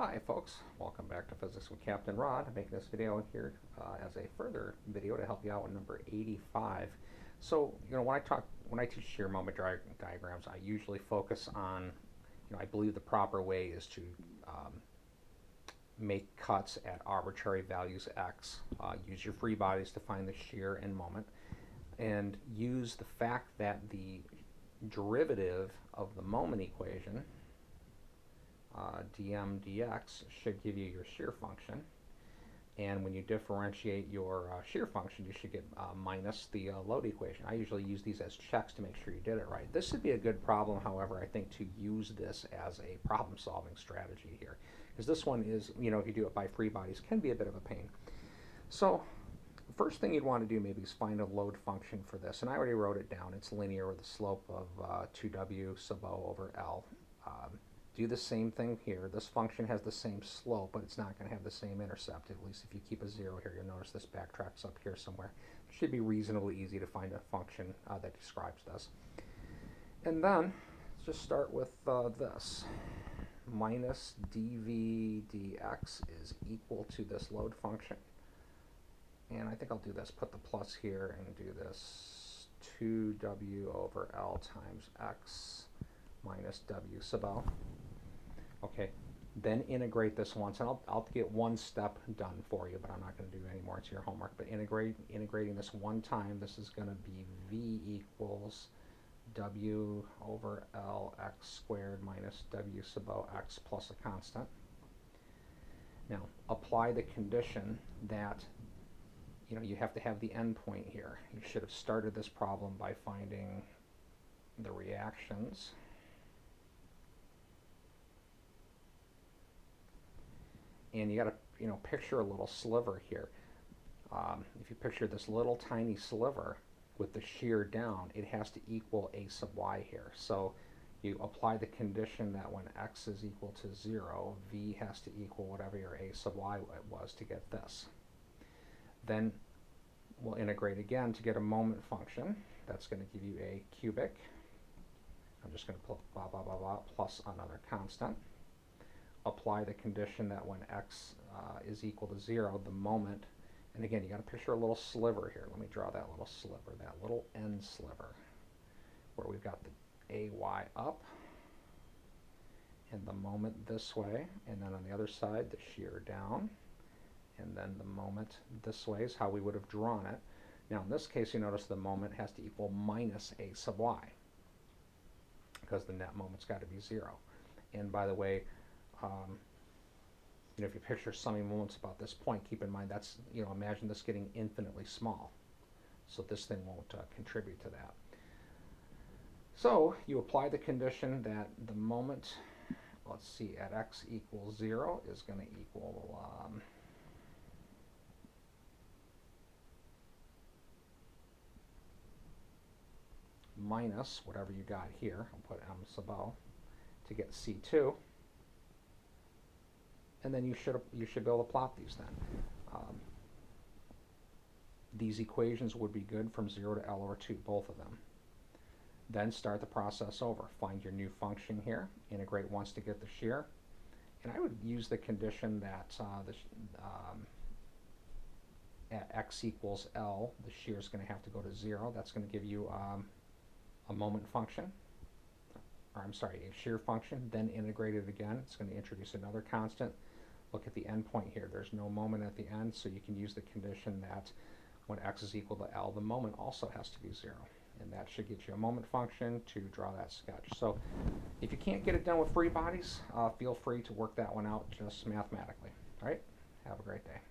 Hi folks, welcome back to Physics with Captain Rod. I'm making this video here as a further video to help you out with number 85. So, when I teach shear moment diagrams, I usually focus on, I believe the proper way is to make cuts at arbitrary values x, use your free bodies to find the shear and moment, and use the fact that the derivative of the moment equation dm dx should give you your shear function, and when you differentiate your shear function you should get minus the load equation. I usually use these as checks to make sure you did it right. This would be a good problem, however, I think, to use this as a problem solving strategy here, because this one is, if you do it by free bodies, can be a bit of a pain. So first thing you'd want to do maybe is find a load function for this, and I already wrote it down. It's linear with a slope of 2w sub o over L. Do the same thing here. This function has the same slope, but it's not going to have the same intercept. At least if you keep a 0 here, you'll notice this backtracks up here somewhere. It should be reasonably easy to find a function that describes this. And then let's just start with this. Minus dv dx is equal to this load function. And I think I'll do this. Put the plus here and do this 2w over L times x minus w sub L. Okay, then integrate this once, and I'll get one step done for you, but I'm not going to do any more. It's your homework. But integrating this one time, this is going to be v equals w over L x squared minus w sub O x plus a constant. Now, apply the condition that you have to have the endpoint here. You should have started this problem by finding the reactions. And you got to, picture a little sliver here. If you picture this little tiny sliver with the shear down, it has to equal a sub y here. So you apply the condition that when x is equal to 0, v has to equal whatever your a sub y was to get this. Then we'll integrate again to get a moment function. That's going to give you a cubic. I'm just going to put blah, blah, blah, blah, plus another constant. Apply the condition that when x is equal to 0, the moment, and again, you got to picture a little sliver here. Let me draw that little sliver, that little end sliver, where we've got the ay up, and the moment this way, and then on the other side, the shear down, and then the moment this way is how we would have drawn it. Now, in this case, you notice the moment has to equal minus a sub y, because the net moment's got to be 0. And by the way, if you picture summing moments about this point, keep in mind that's, imagine this getting infinitely small. So this thing won't contribute to that. So you apply the condition that the moment, let's see, at x equals 0 is going to equal minus whatever you got here. I'll put m sub o to get c2. And then you should be able to plot these then. These equations would be good from 0 to L over 2, both of them. Then start the process over. Find your new function here, integrate once to get the shear. And I would use the condition that at x equals L, the shear is going to have to go to 0. That's going to give you a moment function. Or I'm sorry, a shear function. Then integrate it again. It's going to introduce another constant. Look at the endpoint here. There's no moment at the end, so you can use the condition that when x is equal to L, the moment also has to be 0. And that should get you a moment function to draw that sketch. So if you can't get it done with free bodies, feel free to work that one out just mathematically. All right? Have a great day.